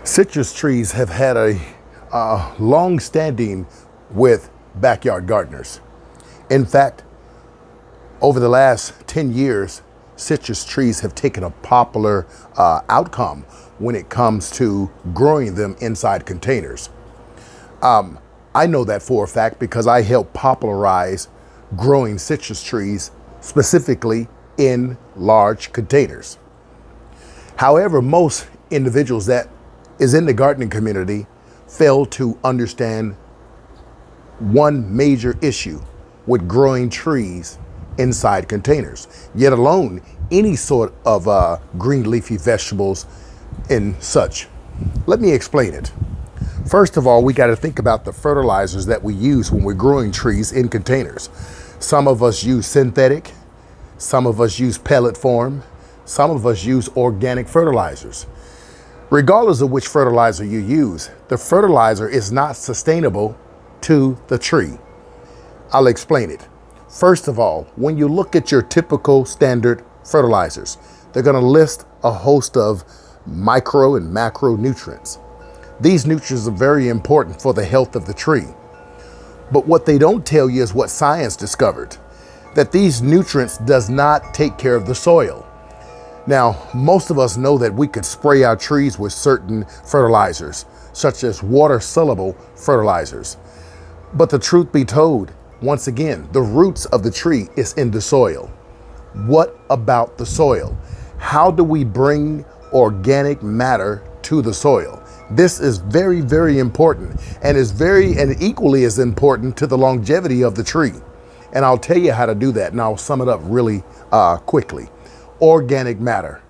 Citrus trees have had a long standing with backyard gardeners. In fact, over the last 10 years, citrus trees have taken a popular outcome when it comes to growing them inside containers. I know that for a fact because I help popularize growing citrus trees specifically in large containers. However, most individuals that is in the gardening community fail to understand one major issue with growing trees inside containers, yet alone any sort of green leafy vegetables and such. Let me explain it. First of all, we got to think about the fertilizers that we use when we're growing trees in containers. Some of us use synthetic, some of us use pellet form, some of us use organic fertilizers. Regardless of which fertilizer you use, the fertilizer is not sustainable to the tree. I'll explain it. First of all, when you look at your typical standard fertilizers, they're going to list a host of micro and macronutrients. These nutrients are very important for the health of the tree. But what they don't tell you is what science discovered, that these nutrients does not take care of the soil. Now, most of us know that we could spray our trees with certain fertilizers, such as water-soluble fertilizers. But the truth be told, once again, the roots of the tree is in the soil. What about the soil? How do we bring organic matter to the soil? This is very, very important and is equally as important to the longevity of the tree. And I'll tell you how to do that, and I'll sum it up really quickly. Organic matter.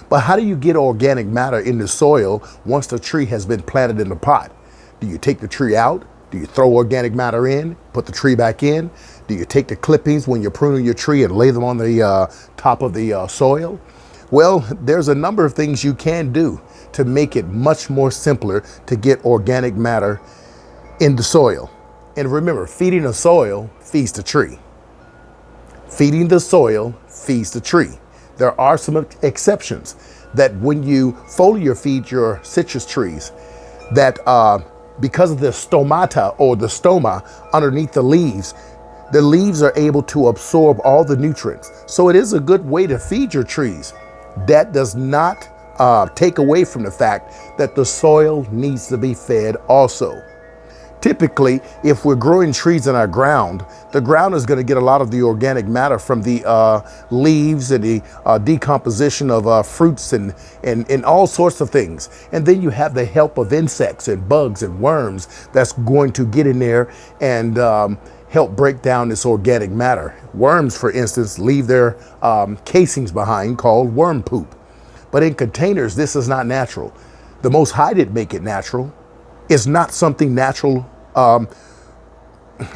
But how do you get organic matter in the soil once the tree has been planted in the pot? Do you take the tree out? Do you throw organic matter in, put the tree back in? Do you take the clippings when you're pruning your tree and lay them on the top of the soil? Well, there's a number of things you can do to make it much more simpler to get organic matter in the soil. And remember, feeding the soil feeds the tree. Feeding the soil feeds the tree. There are some exceptions that when you foliar feed your citrus trees, that because of the stomata or the stoma underneath the leaves are able to absorb all the nutrients. So it is a good way to feed your trees. That does not take away from the fact that the soil needs to be fed also. Typically, if we're growing trees in our ground, the ground is going to get a lot of the organic matter from the leaves and the decomposition of fruits and all sorts of things. And then you have the help of insects and bugs and worms that's going to get in there and help break down this organic matter. Worms, for instance, leave their casings behind called worm poop. But in containers, this is not natural. The Most High didn't make it natural. It's not something natural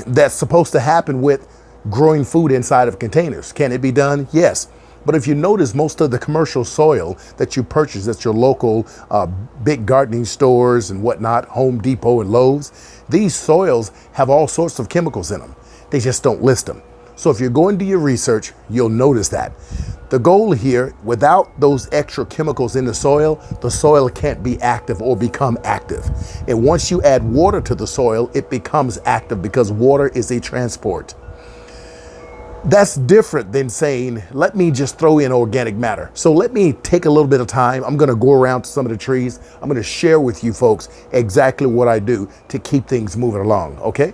that's supposed to happen with growing food inside of containers. Can it be done? Yes. But if you notice, most of the commercial soil that you purchase at your local big gardening stores and whatnot, Home Depot and Lowe's, these soils have all sorts of chemicals in them. They just don't list them. So if you're going to do your research, you'll notice that. The goal here, without those extra chemicals in the soil can't be active or become active. And once you add water to the soil, it becomes active because water is a transport. That's different than saying, let me just throw in organic matter. So let me take a little bit of time. I'm going to go around to some of the trees. I'm going to share with you folks exactly what I do to keep things moving along, okay?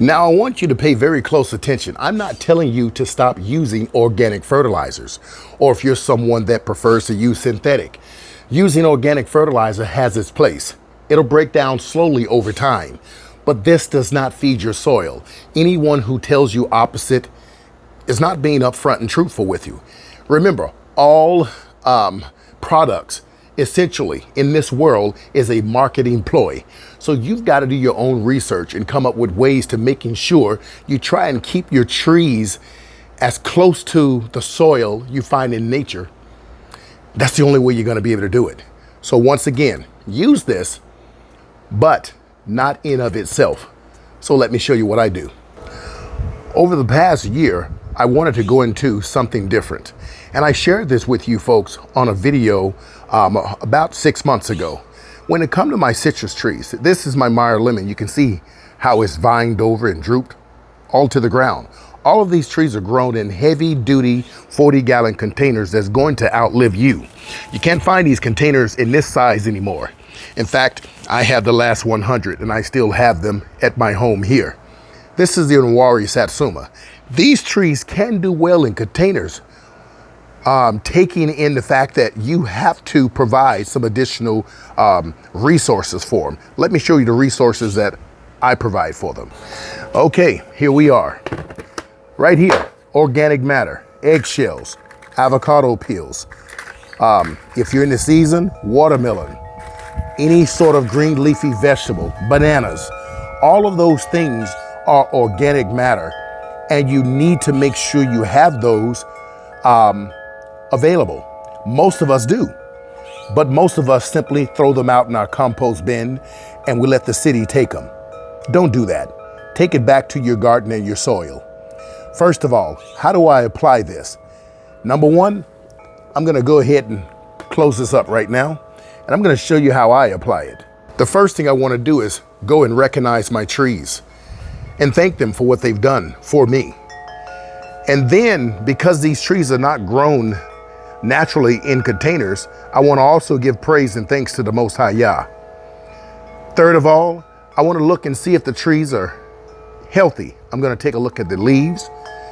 Now, I want you to pay very close attention. I'm not telling you to stop using organic fertilizers, or if you're someone that prefers to use synthetic. Using organic fertilizer has its place. It'll break down slowly over time, but this does not feed your soil. Anyone who tells you opposite is not being upfront and truthful with you. Remember, all products essentially in this world is a marketing ploy. So you've got to do your own research and come up with ways to making sure you try and keep your trees as close to the soil you find in nature. That's the only way you're going to be able to do it. So once again, use this, but not in of itself. So let me show you what I do. Over the past year, I wanted to go into something different. And I shared this with you folks on a video about 6 months ago. When it comes to my citrus trees, this is my Meyer lemon. You can see how it's vined over and drooped all to the ground. All of these trees are grown in heavy duty 40-gallon containers that's going to outlive you. You can't find these containers in this size anymore. In fact, I have the last 100 and I still have them at my home here. This is the Nwari Satsuma. These trees can do well in containers, taking in the fact that you have to provide some additional resources for them. Let me show you the resources that I provide for them. Okay, here we are. Right here, organic matter, eggshells, avocado peels. If you're in the season, watermelon, any sort of green leafy vegetable, bananas, all of those things are organic matter, and you need to make sure you have those available. Most of us do, but most of us simply throw them out in our compost bin and we let the city take them. Don't do that. Take it back to your garden and your soil. First of all, how do I apply this? Number one, I'm gonna go ahead and close this up right now, and I'm gonna show you how I apply it. The first thing I wanna do is go and recognize my trees and thank them for what they've done for me. And then, because these trees are not grown naturally in containers, I wanna also give praise and thanks to the Most High Yah. Third of all, I wanna look and see if the trees are healthy. I'm gonna take a look at the leaves,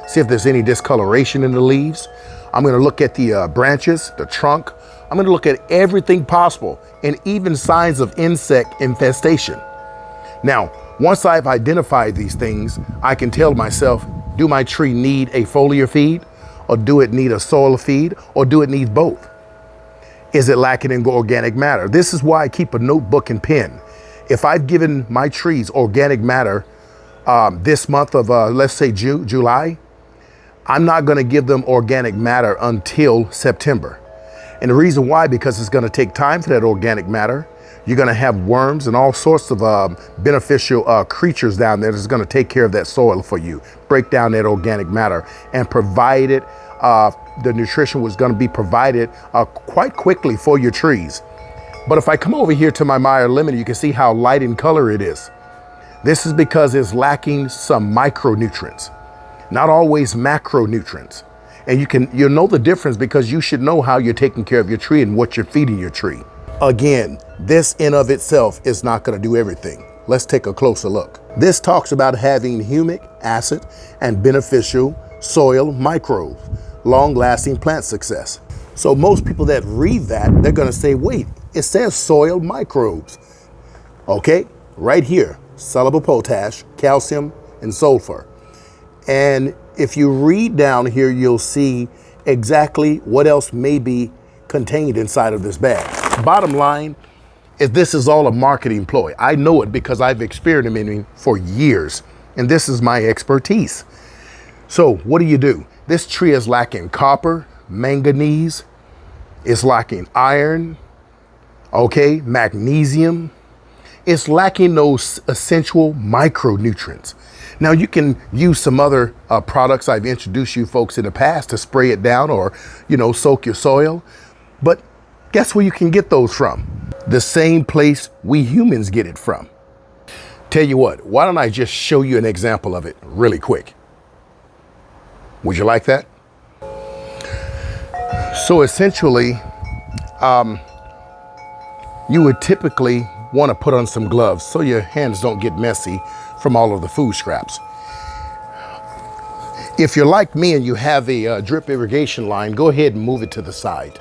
see if there's any discoloration in the leaves. I'm gonna look at the branches, the trunk. I'm gonna look at everything possible and even signs of insect infestation. Now, once I've identified these things, I can tell myself, do my tree need a foliar feed? Or do it need a soil feed? Or do it need both? Is it lacking in organic matter? This is why I keep a notebook and pen. If I've given my trees organic matter this month of, let's say July, I'm not gonna give them organic matter until September. And the reason why, because it's gonna take time for that organic matter. You're gonna have worms and all sorts of beneficial creatures down there that's gonna take care of that soil for you, break down that organic matter and provide it, the nutrition was gonna be provided quite quickly for your trees. But if I come over here to my Meyer lemon, you can see how light in color it is. This is because it's lacking some micronutrients, not always macronutrients. And you'll know the difference because you should know how you're taking care of your tree and what you're feeding your tree. Again, this in of itself is not going to do everything. Let's take a closer look. This talks about having humic acid and beneficial soil microbes, long-lasting plant success. So most people that read that, they're going to say, wait, it says soil microbes. Okay, right here, soluble potash, calcium, and sulfur. And if you read down here, you'll see exactly what else may be contained inside of this bag. Bottom line is this is all a marketing ploy. I know it because I've experimented for years, and this is my expertise. So what do? This tree is lacking copper, manganese, it's lacking iron, okay, magnesium. It's lacking those essential micronutrients. Now you can use some other products I've introduced you folks in the past to spray it down or, soak your soil. But guess where you can get those from? The same place we humans get it from. Tell you what, why don't I just show you an example of it really quick? Would you like that? So essentially, you would typically want to put on some gloves so your hands don't get messy from all of the food scraps. If you're like me and you have a drip irrigation line, go ahead and move it to the side.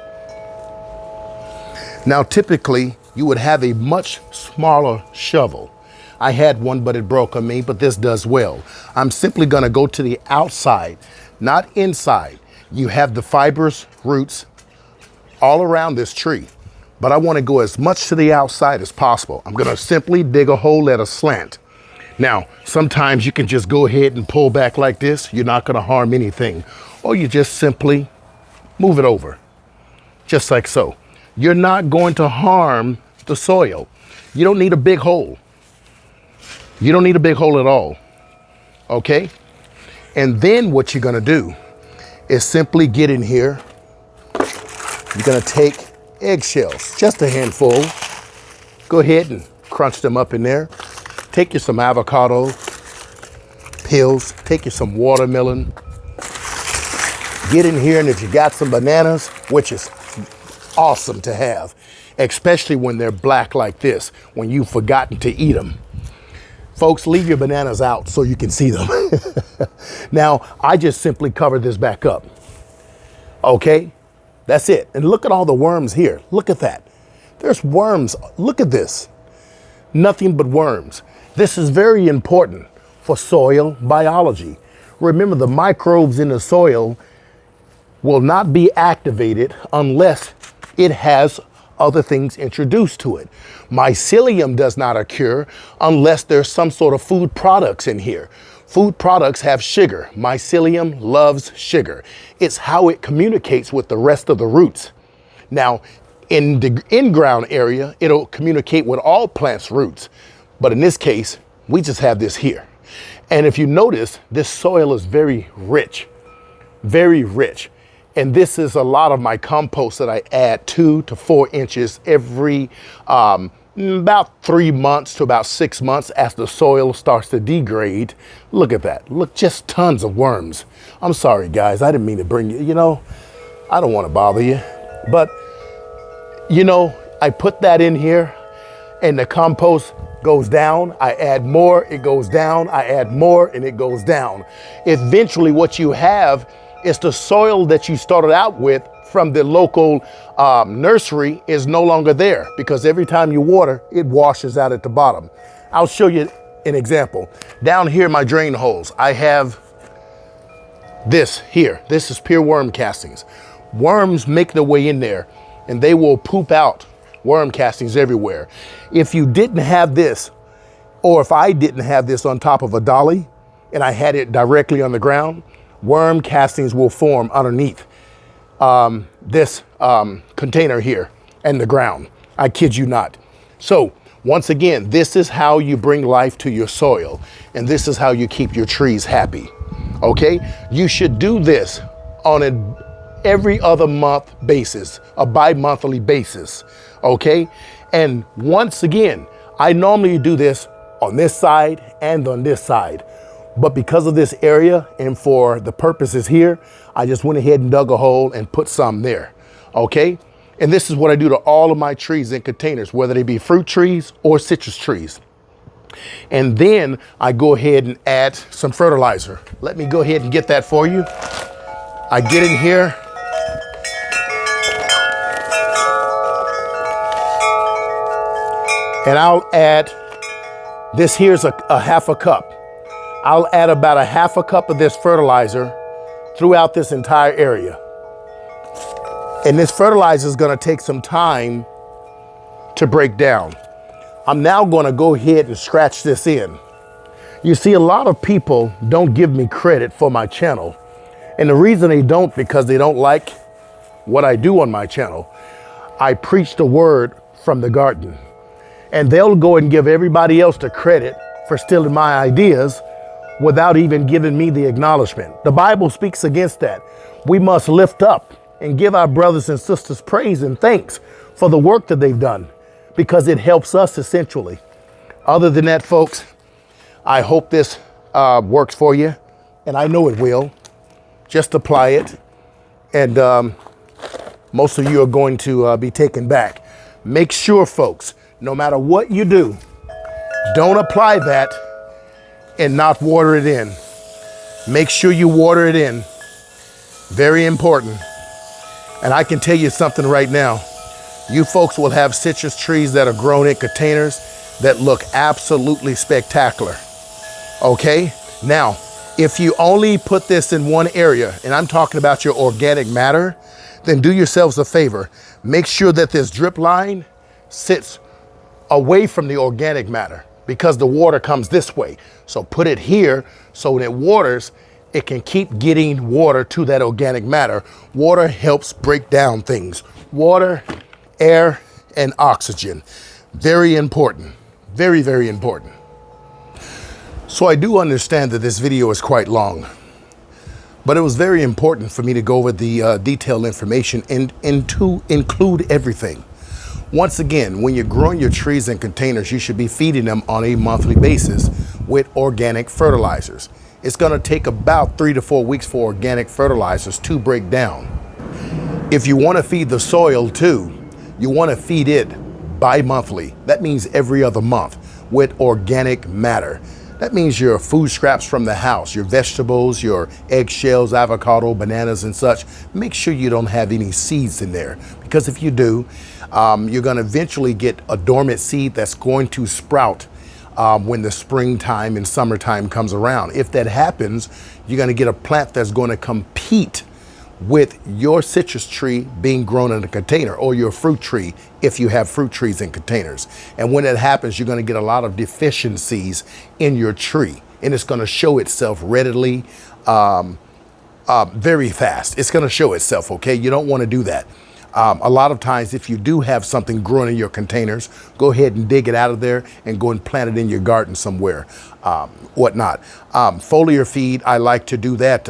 Now, typically, you would have a much smaller shovel. I had one, but it broke on me, but this does well. I'm simply gonna go to the outside, not inside. You have the fibrous roots all around this tree, but I wanna go as much to the outside as possible. I'm gonna simply dig a hole at a slant. Now, sometimes you can just go ahead and pull back like this. You're not gonna harm anything. Or you just simply move it over, just like so. You're not going to harm the soil. You don't need a big hole. You don't need a big hole at all, okay? And then what you're gonna do is simply get in here. You're gonna take eggshells, just a handful, Go ahead and crunch them up in there. Take you some avocado peels. Take you some watermelon. Get in here, and if you got some bananas, which is awesome to have, especially when they're black like this, when you've forgotten to eat them. Folks, leave your bananas out so you can see them. Now, I just simply cover this back up. Okay, that's it. And look at all the worms here. Look at that. There's worms. Look at this. Nothing but worms. This is very important for soil biology. Remember, the microbes in the soil will not be activated unless it has other things introduced to it. Mycelium does not occur unless there's some sort of food products in here. Food products have sugar. Mycelium loves sugar. It's how it communicates with the rest of the roots. Now, in the in-ground area, it'll communicate with all plants' roots. But in this case, we just have this here. And if you notice, this soil is very rich, very rich. And this is a lot of my compost that I add 2 to 4 inches every about 3 months to about 6 months as the soil starts to degrade. Look at that. Look, just tons of worms. I'm sorry, guys. I didn't mean to bring you, I don't want to bother you. But, I put that in here and the compost goes down. I add more, it goes down. I add more and it goes down. Eventually what you have is the soil that you started out with from the local nursery is no longer there, because every time you water, it washes out at the bottom. I'll show you an example. Down here in my drain holes, I have this here. This is pure worm castings. Worms make their way in there and they will poop out worm castings everywhere. If you didn't have this, or if I didn't have this on top of a dolly and I had it directly on the ground, worm castings will form underneath this container here and the ground. I kid you not. So once again, this is how you bring life to your soil, and this is how you keep your trees happy. Okay, you should do this on an every other month basis, a bi-monthly basis. Okay, and once again, I normally do this on this side and on this side. But because of this area and for the purposes here, I just went ahead and dug a hole and put some there, okay? And this is what I do to all of my trees in containers, whether they be fruit trees or citrus trees. And then I go ahead and add some fertilizer. Let me go ahead and get that for you. I get in here. And I'll add, this here's a half a cup. I'll add about a half a cup of this fertilizer throughout this entire area. And this fertilizer is going to take some time to break down. I'm now going to go ahead and scratch this in. You see, a lot of people don't give me credit for my channel. And the reason they don't, because they don't like what I do on my channel. I preach the word from the garden. And they'll go and give everybody else the credit for stealing my ideas without even giving me the acknowledgement. The Bible speaks against that. We must lift up and give our brothers and sisters praise and thanks for the work that they've done, because it helps us essentially. Other than that, folks, I hope this works for you, and I know it will. Just apply it, and most of you are going to be taken back. Make sure, folks, no matter what you do, don't apply that and not water it in. Make sure you water it in. Very important. And I can tell you something right now. You folks will have citrus trees that are grown in containers that look absolutely spectacular. Okay? Now, if you only put this in one area, and I'm talking about your organic matter, then do yourselves a favor. Make sure that this drip line sits away from the organic matter, because the water comes this way. So put it here so when it waters, it can keep getting water to that organic matter. Water helps break down things. Water, air, and oxygen. Very important. Very, very important. So I do understand that this video is quite long, but it was very important for me to go over the detailed information and to include everything. Once again, when you're growing your trees in containers, you should be feeding them on a monthly basis with organic fertilizers. It's going to take about 3 to 4 weeks for organic fertilizers to break down. If you want to feed the soil too, you want to feed it bi-monthly. That means every other month with organic matter. That means your food scraps from the house, your vegetables, your eggshells, avocado, bananas, and such. Make sure you don't have any seeds in there, because if you do, you're going to eventually get a dormant seed that's going to sprout when the springtime and summertime comes around. If that happens, you're going to get a plant that's going to compete with your citrus tree being grown in a container, or your fruit tree if you have fruit trees in containers. And when that happens, you're going to get a lot of deficiencies in your tree, and it's going to show itself readily, very fast. It's going to show itself, okay? You don't want to do that. A lot of times, if you do have something growing in your containers, go ahead and dig it out of there and go and plant it in your garden somewhere, whatnot. Foliar feed, I like to do that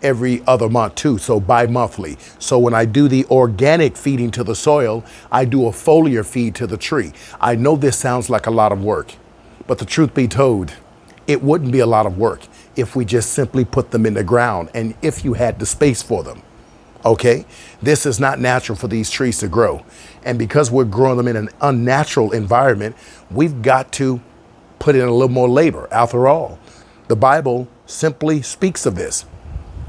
every other month too, so bi-monthly. So when I do the organic feeding to the soil, I do a foliar feed to the tree. I know this sounds like a lot of work, but the truth be told, it wouldn't be a lot of work if we just simply put them in the ground and if you had the space for them. Okay, this is not natural for these trees to grow. And because we're growing them in an unnatural environment, we've got to put in a little more labor. After all, the Bible simply speaks of this.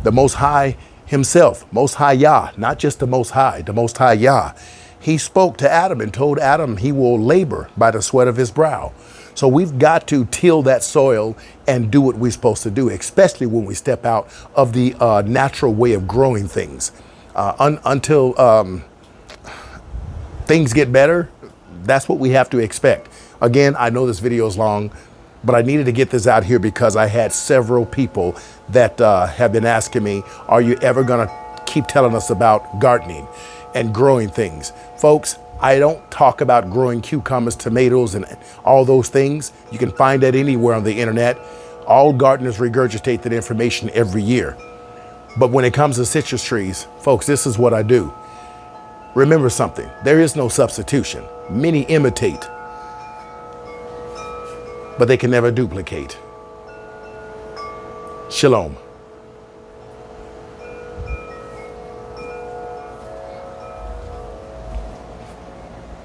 The Most High himself, Most High Yah, not just the Most High Yah. He spoke to Adam and told Adam he will labor by the sweat of his brow. So we've got to till that soil and do what we're supposed to do, especially when we step out of the natural way of growing things. Until things get better, that's what we have to expect. Again, I know this video is long, but I needed to get this out here because I had several people that have been asking me, are you ever going to keep telling us about gardening and growing things? Folks, I don't talk about growing cucumbers, tomatoes, and all those things. You can find that anywhere on the internet. All gardeners regurgitate that information every year. But when it comes to citrus trees, folks, this is what I do. Remember something, there is no substitution. Many imitate, but they can never duplicate. Shalom.